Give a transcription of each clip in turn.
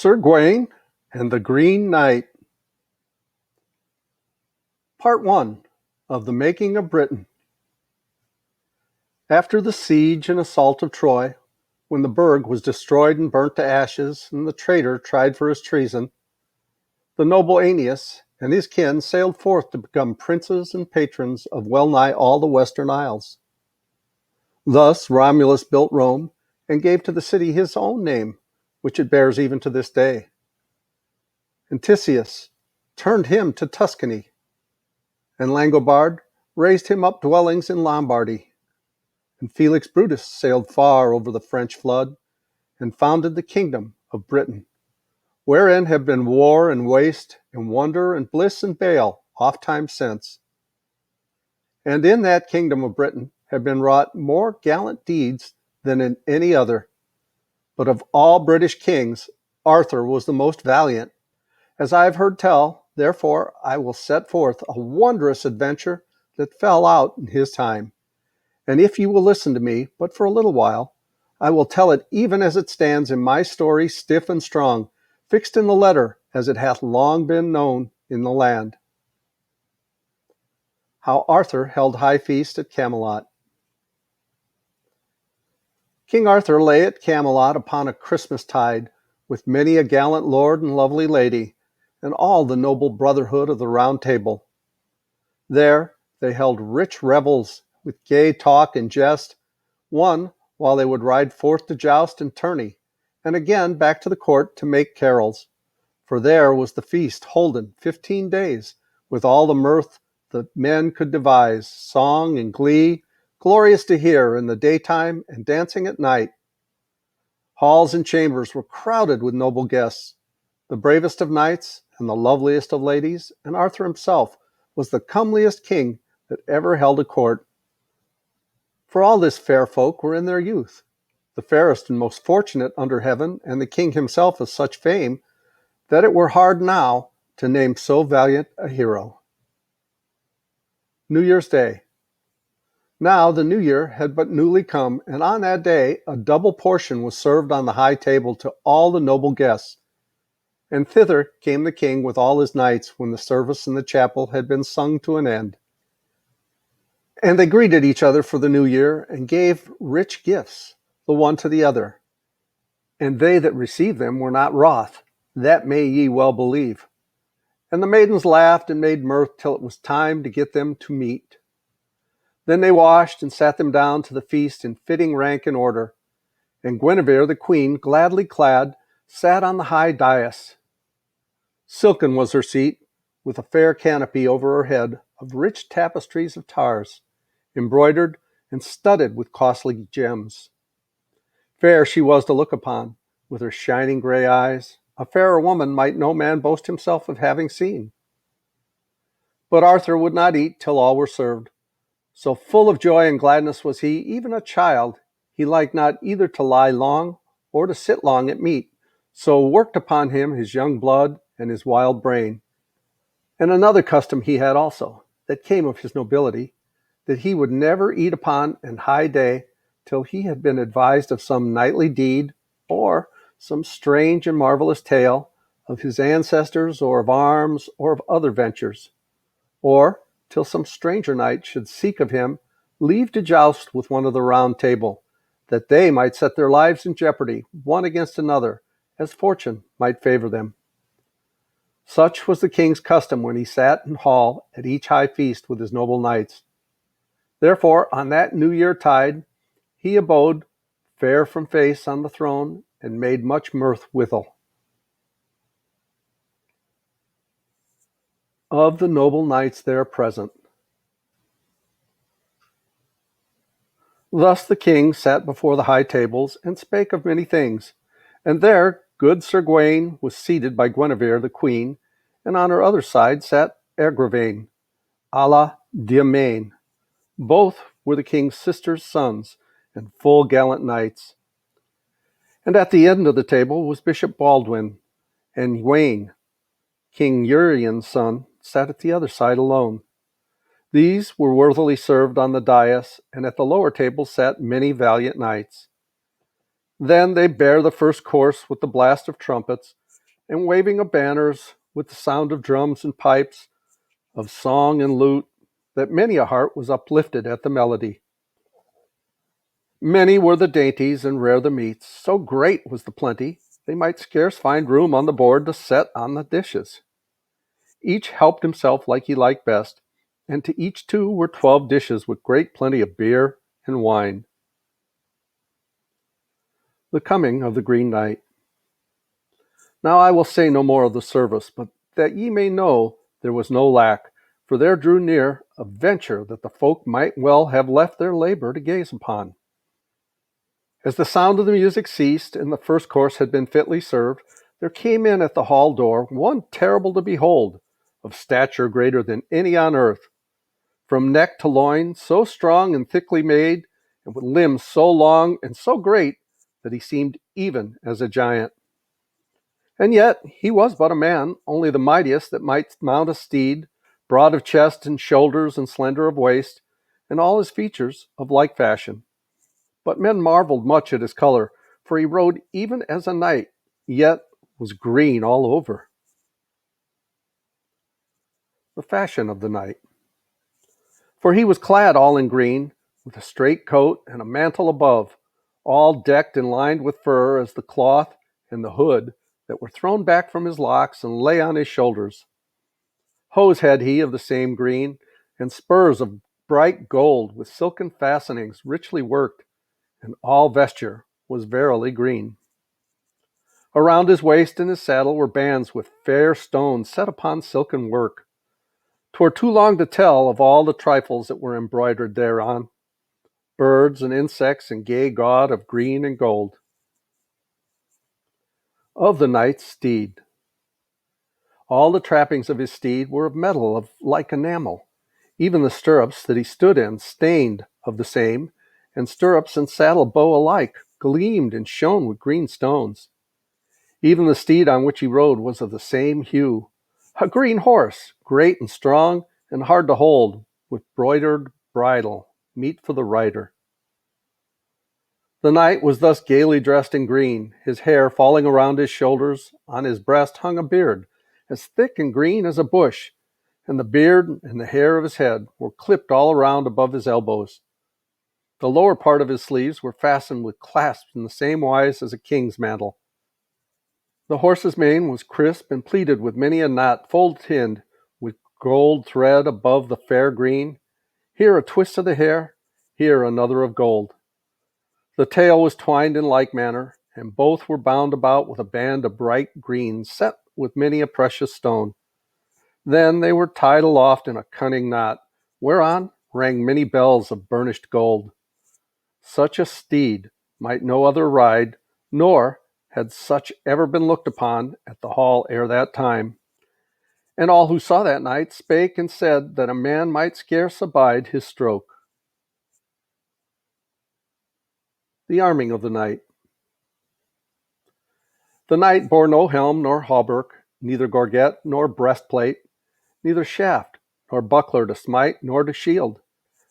Sir Gawain and the Green Knight. Part 1 of the Making of Britain. After the siege and assault of Troy, when the burg was destroyed and burnt to ashes, and the traitor tried for his treason, the noble Aeneas and his kin sailed forth to become princes and patrons of well-nigh all the Western Isles. Thus Romulus built Rome and gave to the city his own name, which it bears even to this day. And Tisius turned him to Tuscany, and Langobard raised him up dwellings in Lombardy. And Felix Brutus sailed far over the French flood, and founded the kingdom of Britain, wherein have been war and waste, and wonder and bliss and bale oft times since. And in that kingdom of Britain have been wrought more gallant deeds than in any other. But of all British kings, Arthur was the most valiant. As I have heard tell, therefore I will set forth a wondrous adventure that fell out in his time. And if you will listen to me but for a little while, I will tell it even as it stands in my story, stiff and strong, fixed in the letter as it hath long been known in the land. How Arthur held high feast at Camelot. King Arthur lay at Camelot upon a Christmas tide, with many a gallant lord and lovely lady, and all the noble brotherhood of the Round Table. There they held rich revels, with gay talk and jest, one while they would ride forth to joust and tourney, and again back to the court to make carols. For there was the feast holden 15 days, with all the mirth the men could devise, song and glee, glorious to hear in the daytime and dancing at night. Halls and chambers were crowded with noble guests, the bravest of knights and the loveliest of ladies, and Arthur himself was the comeliest king that ever held a court. For all this fair folk were in their youth, the fairest and most fortunate under heaven, and the king himself of such fame that it were hard now to name so valiant a hero. New Year's Day. Now the New Year had but newly come, and on that day a double portion was served on the high table to all the noble guests. And thither came the king with all his knights when the service in the chapel had been sung to an end. And they greeted each other for the new year, and gave rich gifts, the one to the other. And they that received them were not wroth, that may ye well believe. And the maidens laughed and made mirth till it was time to get them to meat. Then they washed and sat them down to the feast in fitting rank and order. And Guinevere the queen, gladly clad, sat on the high dais. Silken was her seat, with a fair canopy over her head of rich tapestries of tars, embroidered and studded with costly gems. Fair she was to look upon, with her shining gray eyes. A fairer woman might no man boast himself of having seen. But Arthur would not eat till all were served. So full of joy and gladness was he, even a child, he liked not either to lie long or to sit long at meat. So worked upon him his young blood and his wild brain. And another custom he had also, that came of his nobility, that he would never eat upon an high day till he had been advised of some knightly deed, or some strange and marvelous tale of his ancestors, or of arms, or of other ventures, or till some stranger knight should seek of him leave to joust with one of the Round Table, that they might set their lives in jeopardy one against another, as fortune might favor them. Such was the king's custom when he sat in hall at each high feast with his noble knights. Therefore, on that New Year tide, he abode, fair from face, on the throne, and made much mirth withal. Of the noble knights there present. Thus the king sat before the high tables, and spake of many things. And there good Sir Gawain was seated by Guinevere the queen, and on her other side sat Agravain, a la Diamain. Both were the king's sister's sons, and full gallant knights. And at the end of the table was Bishop Baldwin, and Wayne, King Urien's son, sat at the other side alone. These were worthily served on the dais, and at the lower table sat many valiant knights. Then they bare the first course with the blast of trumpets, and waving of banners, with the sound of drums and pipes, of song and lute, that many a heart was uplifted at the melody. Many were the dainties and rare the meats, so great was the plenty, they might scarce find room on the board to set on the dishes. Each helped himself like he liked best, and to each too were 12 dishes with great plenty of beer and wine. The coming of the Green Knight. Now I will say no more of the service, but that ye may know there was no lack, for there drew near a venture that the folk might well have left their labour to gaze upon. As the sound of the music ceased, and the first course had been fitly served, there came in at the hall door one terrible to behold, of stature greater than any on earth, from neck to loin, so strong and thickly made, and with limbs so long and so great, that he seemed even as a giant. And yet he was but a man, only the mightiest that might mount a steed, broad of chest and shoulders and slender of waist, and all his features of like fashion. But men marveled much at his color, for he rode even as a knight, yet was green all over. The fashion of the knight. For he was clad all in green, with a straight coat and a mantle above, all decked and lined with fur as the cloth and the hood that were thrown back from his locks and lay on his shoulders. Hose had he of the same green, and spurs of bright gold with silken fastenings richly worked, and all vesture was verily green. Around his waist and his saddle were bands with fair stones set upon silken work. 'Twere too long to tell of all the trifles that were embroidered thereon, birds and insects and gay gaud of green and gold. Of the knight's steed. All the trappings of his steed were of metal of like enamel, even the stirrups that he stood in stained of the same, and stirrups and saddle bow alike gleamed and shone with green stones. Even the steed on which he rode was of the same hue, a green horse, great and strong and hard to hold, with broidered bridle, meet for the rider. The knight was thus gaily dressed in green, his hair falling around his shoulders. On his breast hung a beard, as thick and green as a bush, and the beard and the hair of his head were clipped all around above his elbows. The lower part of his sleeves were fastened with clasps in the same wise as a king's mantle. The horse's mane was crisp and pleated with many a knot full-tinned with gold thread above the fair green, here a twist of the hair, here another of gold. The tail was twined in like manner, and both were bound about with a band of bright green set with many a precious stone. Then they were tied aloft in a cunning knot, whereon rang many bells of burnished gold. Such a steed might no other ride, nor had such ever been looked upon at the hall ere that time. And all who saw that knight spake and said that a man might scarce abide his stroke. The arming of the knight. The knight bore no helm nor hauberk, neither gorget nor breastplate, neither shaft nor buckler to smite nor to shield.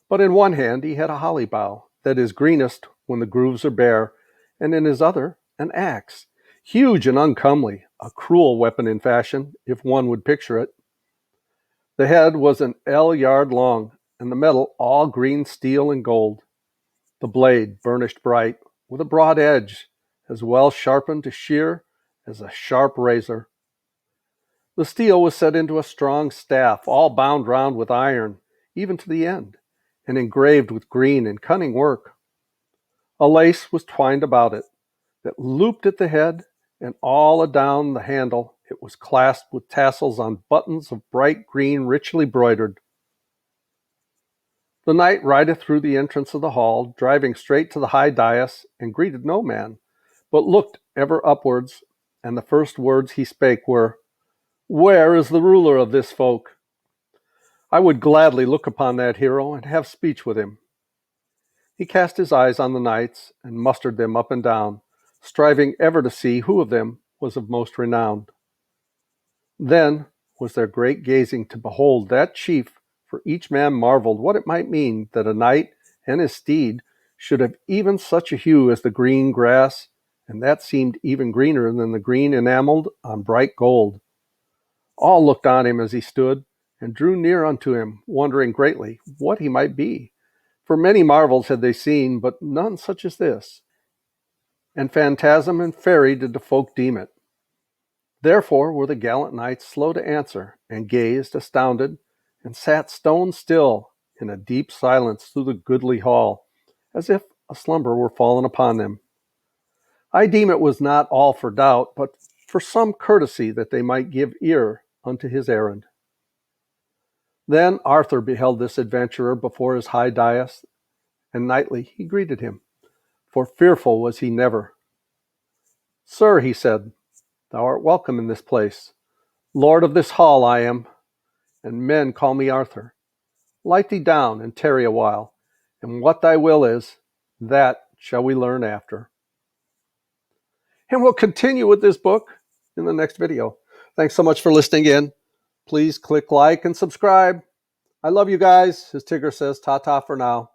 But in one hand he had a holly bough, that is greenest when the grooves are bare, and in his other an axe, huge and uncomely, a cruel weapon in fashion, if one would picture it. The head was an ell-yard long, and the metal all green steel and gold. The blade burnished bright, with a broad edge, as well sharpened to shear as a sharp razor. The steel was set into a strong staff, all bound round with iron, even to the end, and engraved with green and cunning work. A lace was twined about it, that looped at the head, and all adown the handle it was clasped with tassels on buttons of bright green richly broidered. The knight rideth through the entrance of the hall, driving straight to the high dais, and greeted no man, but looked ever upwards, and the first words he spake were, "Where is the ruler of this folk? I would gladly look upon that hero and have speech with him." He cast his eyes on the knights, and mustered them up and down, striving ever to see who of them was of most renown. Then was there great gazing to behold that chief, for each man marveled what it might mean that a knight and his steed should have even such a hue as the green grass, and that seemed even greener than the green enameled on bright gold. All looked on him as he stood, and drew near unto him, wondering greatly what he might be. For many marvels had they seen, but none such as this. And phantasm and fairy did the folk deem it. Therefore were the gallant knights slow to answer, and gazed, astounded, and sat stone still in a deep silence through the goodly hall, as if a slumber were fallen upon them. I deem it was not all for doubt, but for some courtesy that they might give ear unto his errand. Then Arthur beheld this adventurer before his high dais, and knightly he greeted him, for fearful was he never. Sir, he said, thou art welcome in this place. Lord of this hall I am, and men call me Arthur. Light thee down and tarry a while, and what thy will is, that shall we learn after. And we'll continue with this book in the next video. Thanks so much for listening in. Please click like and subscribe. I love you guys. As Tigger says, ta-ta for now.